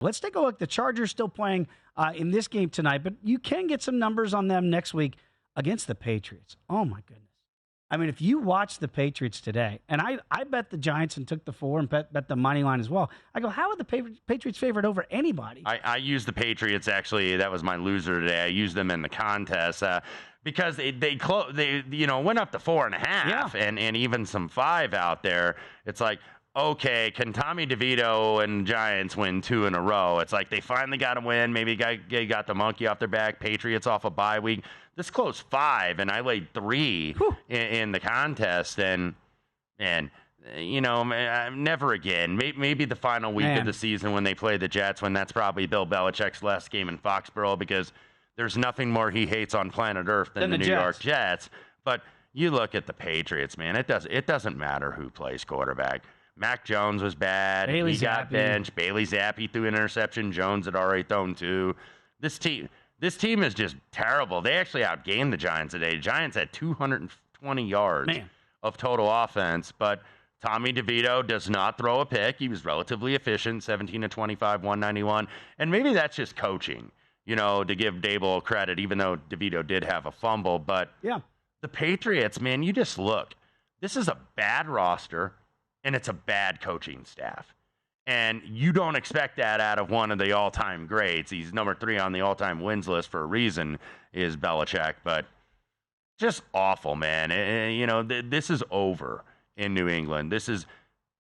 Let's take a look. The Chargers still playing in this game tonight, but you can get some numbers on them next week against the Patriots. Oh, my goodness. I mean, if you watch the Patriots today, and I bet the Giants and took the 4 and bet the money line as well. I go, how are the Patriots favored over anybody? I used the Patriots, actually. That was my loser today. I used them in the contest because they went up to 4.5 and even some 5 out there. It's like, okay, can Tommy DeVito and Giants win 2 in a row? It's like they finally got a win. Maybe they got the monkey off their back. Patriots off a bye week. This closed 5, and I laid 3 in the contest. And never again. Maybe the final week of the season when they play the Jets, when that's probably Bill Belichick's last game in Foxborough, because there's nothing more he hates on planet Earth than the New York Jets. But you look at the Patriots, man. It doesn't matter who plays quarterback. Mac Jones was bad. He got benched. Bailey Zappi threw an interception. Jones had already thrown 2. This team is just terrible. They actually outgained the Giants today. The Giants had 220 yards of total offense, but Tommy DeVito does not throw a pick. He was relatively efficient, 17 of 25, 191. And maybe that's just coaching, to give Dable credit, even though DeVito did have a fumble. But the Patriots, man, you just look. This is a bad roster, and it's a bad coaching staff. And you don't expect that out of one of the all-time greats. He's number 3 on the all-time wins list for a reason, is Belichick. But just awful, man. This is over in New England. This is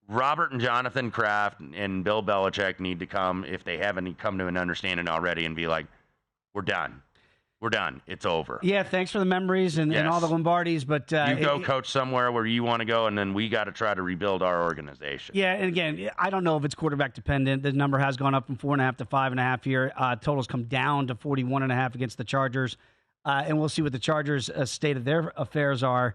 Robert and Jonathan Kraft and Bill Belichick need to come, if they haven't come to an understanding already, and be like, we're done. We're done. It's over. Yeah, thanks for the memories and all the Lombardis. But you go coach somewhere where you want to go, and then we got to try to rebuild our organization. Yeah, and again, I don't know if it's quarterback dependent. The number has gone up from 4.5 to 5.5 here. Totals come down to 41.5 against the Chargers. And we'll see what the Chargers' state of their affairs are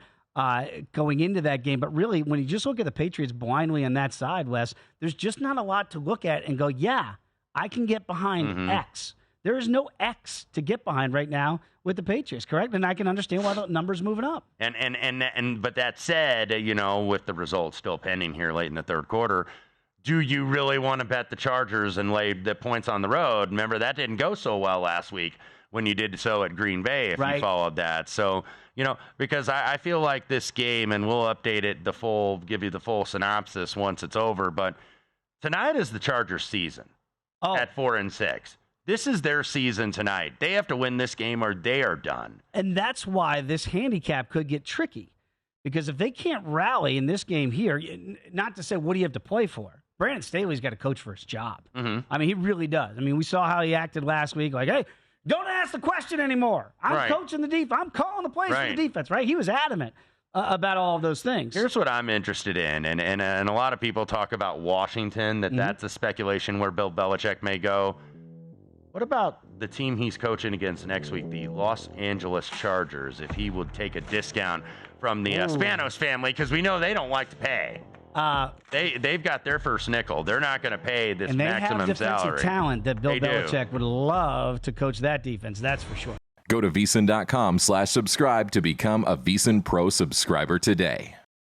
going into that game. But really, when you just look at the Patriots blindly on that side, Wes, there's just not a lot to look at and go, yeah, I can get behind X. There is no X to get behind right now with the Patriots, correct? And I can understand why the number's moving up. But that said, with the results still pending here late in the third quarter, do you really want to bet the Chargers and lay the points on the road? Remember, that didn't go so well last week when you did so at Green Bay, if you followed that. So, because I feel like this game, and we'll update it, give you the full synopsis once it's over, but tonight is the Chargers season at 4-6. This is their season tonight. They have to win this game or they are done. And that's why this handicap could get tricky. Because if they can't rally in this game here, not to say what do you have to play for. Brandon Staley's got to coach for his job. I mean, he really does. I mean, we saw how he acted last week. Like, hey, don't ask the question anymore. I'm coaching the defense. I'm calling the plays for the defense, right? He was adamant about all of those things. Here's what I'm interested in. And a lot of people talk about Washington, that's a speculation where Bill Belichick may go. What about the team he's coaching against next week, the Los Angeles Chargers, if he would take a discount from the Spanos family, because we know they don't like to pay. They've got their first nickel. They're not going to pay this maximum salary. And they have defensive talent that Bill Belichick would love to coach that defense, that's for sure. Go to VSiN.com/subscribe to become a VSiN Pro subscriber today.